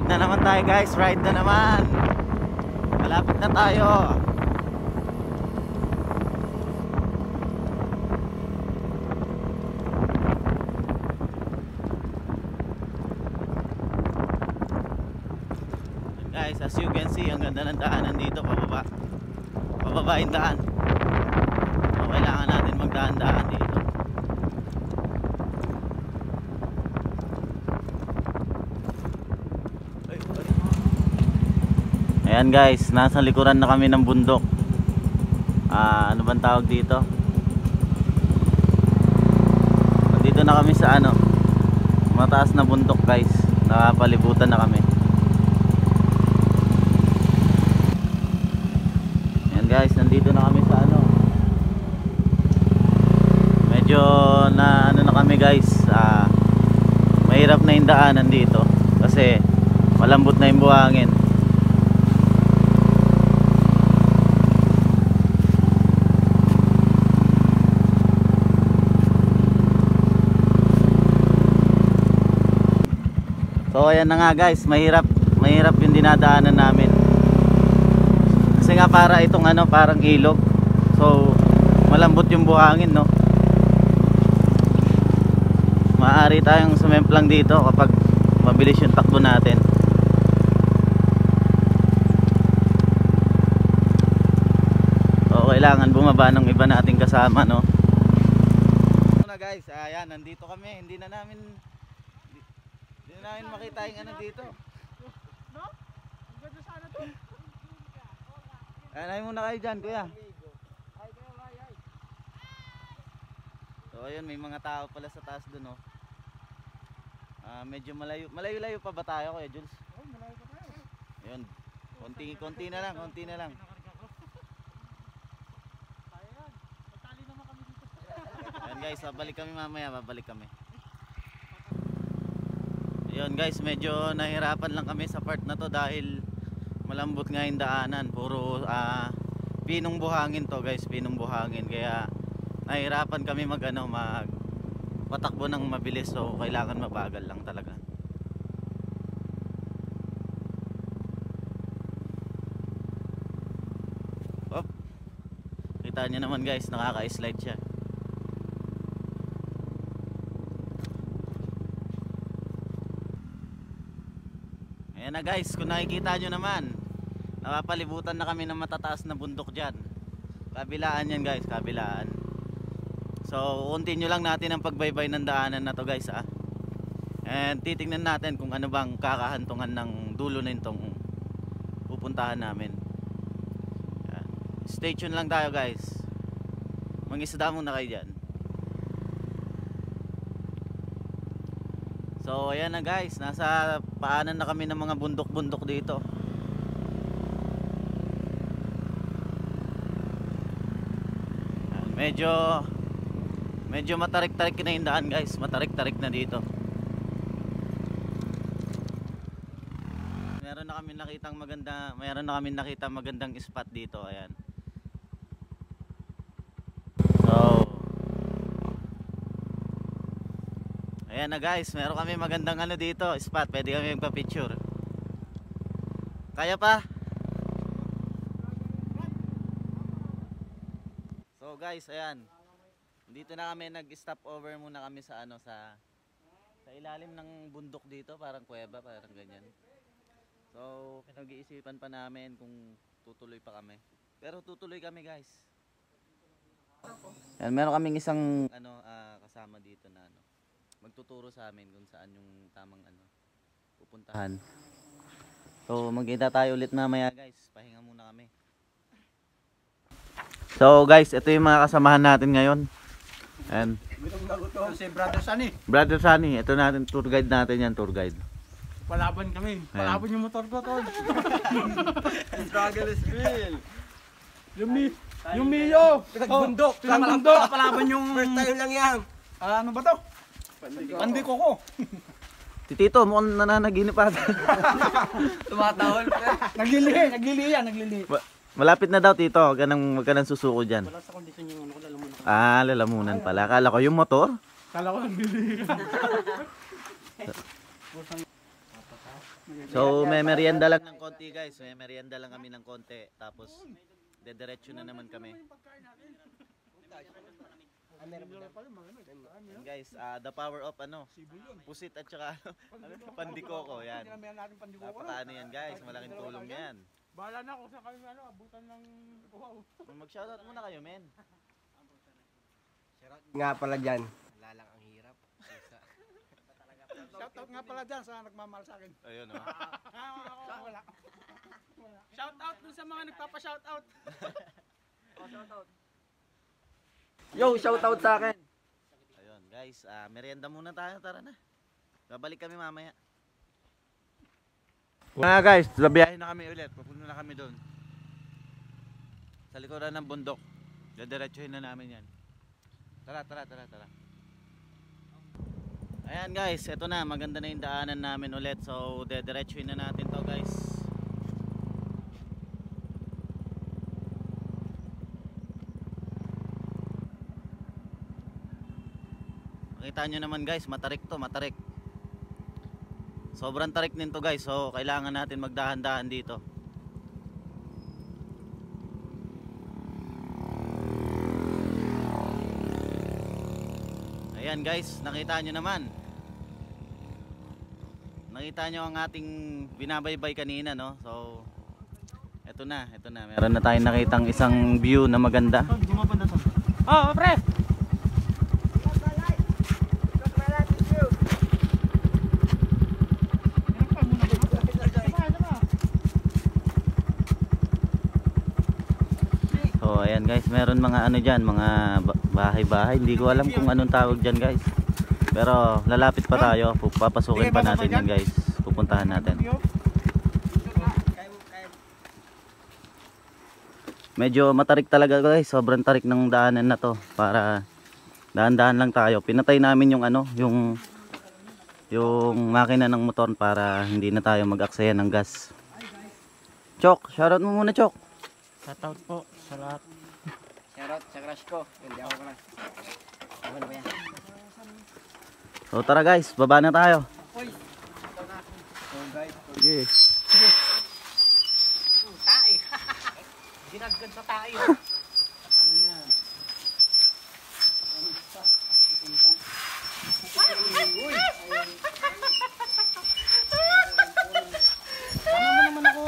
Ride na naman tayo guys, ride na naman. Malapit na tayo. Guys, as you can see, ang ganda ng daanan dito, pababa. Pababa yung daan. So, kailangan natin magdaan-daan dito. Ayan guys, nasa likuran na kami ng bundok. Ano bang tawag dito? Nandito na kami sa mataas na bundok guys. Nakapalibutan na kami. Ayan guys, nandito na kami sa medyo na na kami guys. Mahirap na yung daanan dito kasi malambot na yung buhangin. So ayan na nga guys, mahirap yung dinadaanan namin. Kasi nga para itong parang ilog. So malambot yung buhangin, no. Maaari tayong sumemplang dito kapag mabilis yung takbo natin. So kailangan bumaba ng iba nating kasama, no. Na guys, ayan, nandito kami. Hindi na namin makita yung dito. No? Ang ganda sana to. Ay muna kayo dyan, kuya. So ayun, may mga tao pala sa taas dun, oh. Medyo malayo pa ba tayo, kuya Jules? Oh, malayo pa tayo. Ayun, konti na lang. Ayan, magtali naman kami dito. Ayan guys, babalik kami mamaya, Ayun guys, medyo nahirapan lang kami sa part na to dahil malambot nga yung daanan. Puro pinong buhangin to guys, pinong buhangin. Kaya nahirapan kami magpatakbo ng mabilis. So kailangan mabagal lang talaga. Oh, kita nyo naman guys, nakaka-slide siya. Ayan na guys, kung nakikita nyo naman, napapalibutan na kami ng matataas na bundok dyan. Kabilaan yan guys, kabilaan. So continue lang natin ang pagbaybay ng daanan na to guys, and titingnan natin kung ano bang kakahantungan ng dulo na itong pupuntahan namin. Ayan. Stay tuned lang tayo guys. Mangisda muna kayo dyan. So ayan na guys, nasa paanan na kami ng mga bundok-bundok dito. Medyo matarik-tarik na yung daan guys, matarik-tarik na dito. Meron na kami nakitang magandang spot dito, ayan. So ayan na guys, meron kami magandang dito, spot, pwede kami magpa-picture. Kaya pa? So guys, ayan. Dito na kami nag-stop over muna kami sa sa ilalim ng bundok dito, parang kuweba, parang ganyan. So pinag-iisipan pa namin kung tutuloy pa kami. Pero tutuloy kami guys. Ayan, meron kaming isang kasama dito na magtuturo sa amin kung saan yung tamang pupuntahan. So magkita tayo ulit mamaya guys, pahinga muna kami. So guys, ito yung mga kasamahan natin ngayon. And Si Brother Sunny. Brother Sunny, ito natin, tour guide natin yan, tour guide. Palaban kami. Palaban yung motor ko, tol. Struggle is real. Yung Mio. Pinagbundok. Palaban yung... First time lang yan. Ano ba to? Pandi ko. Si Tito, mukhang nananaginip ata. Tumatahol. Naglili yan. Malapit na daw Tito, wag ka nang susuko dyan. Wala sa kondisyon yung lalamunan. Lalamunan pala. Akala ko yung motor. Kala ko naglili. So may merienda lang ng konti guys. May merienda lang kami ng konti. Tapos dediretso na naman kami. Yan guys, the power of pusit at saka pandikoko yan. Napakaano yan guys, malaking tulong yan. Bahala na kung saan kayo abutan ng wow. Mag-shoutout muna kayo men. Nga pala dyan. Lalang ang hirap. Shoutout nga pala dyan sa nagmamahal sa akin. Ayun Wala. Shoutout dun sa mga nagpapa-shoutout. Yo, shoutout sa akin. Ayun guys, merienda muna tayo, tara na. Babalik kami mamaya. Mga guys, babiyahin na kami ulit. Pupunta na kami doon. Sa likuran ng bundok. Dediretsuhin na namin yan. Tara. Ayan guys, eto na. Maganda na yung daanan namin ulit. So, dediretsuhin na natin to guys. Makita nyo naman guys, matarik to, matarik. Sobrang tarik nito guys, so kailangan natin magdahan-dahan dito. Ayan guys, nakita nyo naman. Nakita nyo ang ating binabaybay kanina, no? So, eto na. Meron na tayong nakitang isang view na maganda. Oh, pre! So ayan guys, meron mga ano dyan, mga bahay-bahay. Hindi ko alam kung anong tawag dyan guys. Pero lalapit pa tayo, papasukin pa natin yan guys. Pupuntahan natin. Medyo matarik talaga guys, sobrang tarik ng daanan na to. Para dahan-dahan lang tayo. Pinatay namin yung yung makina ng motor para hindi na tayo mag-aksaya ng gas. Chok, shoutout mo muna Chok. Shoutout po sa lahat. Shoutout sa crush ko. Hindi ako crush. Ano ba yan? So tara guys, baba na tayo. Uy! So guys, Sige. Tae. Ginagad sa tae. Tama mo naman ako.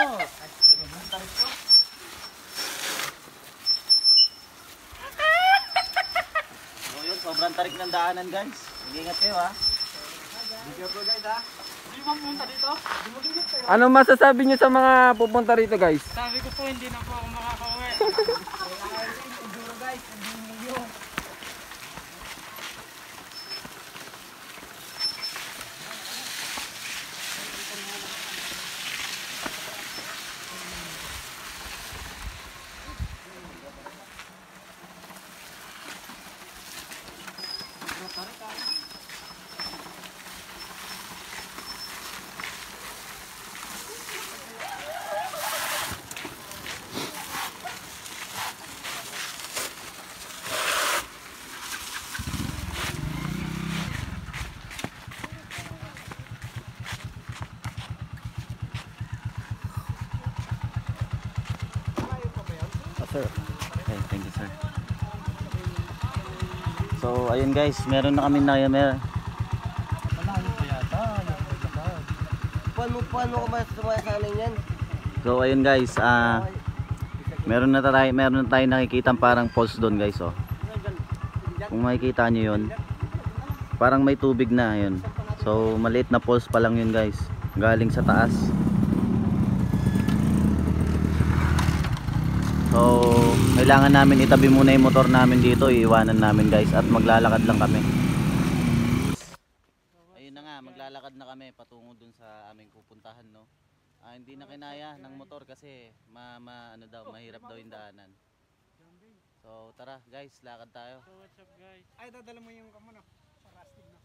So yun, sobrang tarik ng daanan guys. Mag-ingat kayo ha. Hindi mo pumunta dito? ano masasabi niyo sa mga pupunta rito guys? Sabi ko po, hindi na po ako makakauwi. Sir. Okay, thank you sir. So ayun guys, meron na kami Paano ko sumasalan yan? So ayun guys, meron na tayong nakikita parang falls doon guys oh. Kung makikita nyo yun, parang may tubig na yun. So maliit na falls pa lang yun guys, galing sa taas. So kailangan namin itabi muna yung motor namin dito, iiwanan namin guys at maglalakad lang kami. Ayun na nga, maglalakad na kami patungo dun sa aming pupuntahan no. Hindi na kinaya ng motor kasi mahirap daw yung daanan. So tara guys, lakad tayo. So what's up guys? Ay, dadala mo yung kamo na. Parastig na.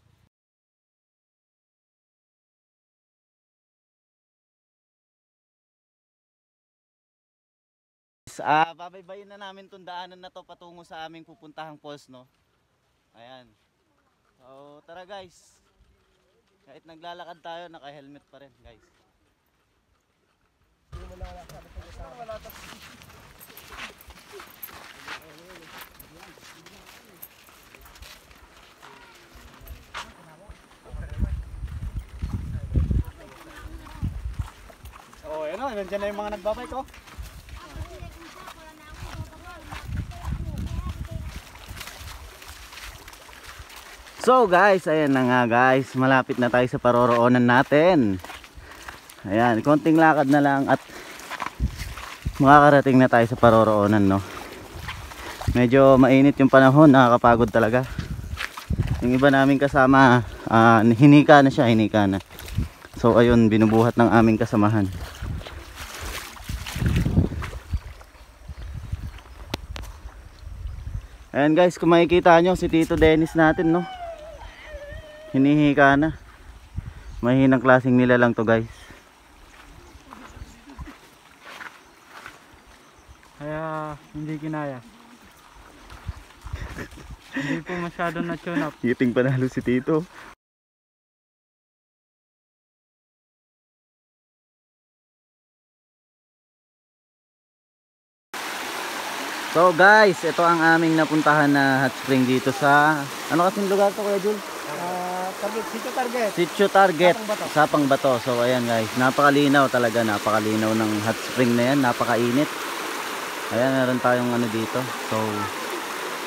Babaybayin na namin tong daanan na to patungo sa aming pupuntahang falls no. Ayan. So tara guys. Kahit naglalakad tayo, naka-helmet pa rin guys. Oh, yan o. Nandiyan na yung mga nagbabike oh. So guys, ayan na nga guys, malapit na tayo sa paroroonan natin. Ayan, konting lakad na lang at makakarating na tayo sa paroroonan, no. Medyo mainit yung panahon, nakakapagod talaga. Yung iba namin kasama, hinika na siya, hinika na. So ayun, binubuhat ng aming kasamahan. Ayan guys, kung makikita nyo si Tito Dennis natin, no, hinihika na. Mahinang klaseng nila lang to guys. Kaya hindi kinaya. Hindi po masyado na-tune up. Hiting panalo si Tito. So guys, ito ang aming napuntahan na hot spring dito sa ano kasing lugar to, Kuya Jul? Sitio Target. Sitio Target, Sapang Bato. Sapang Bato. So ayan guys, napakalinaw talaga, napakalinaw ng hot spring na yan, napakainit. Ayan, meron tayong ano dito. So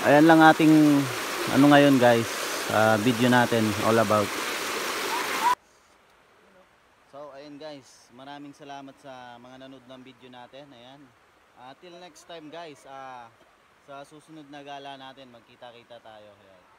ayan lang ating ano ngayon guys, video natin all about. So ayan guys, maraming salamat sa mga nanood ng video natin. Ayan. Till next time guys, sa susunod na gala natin magkita-kita tayo. Ayan.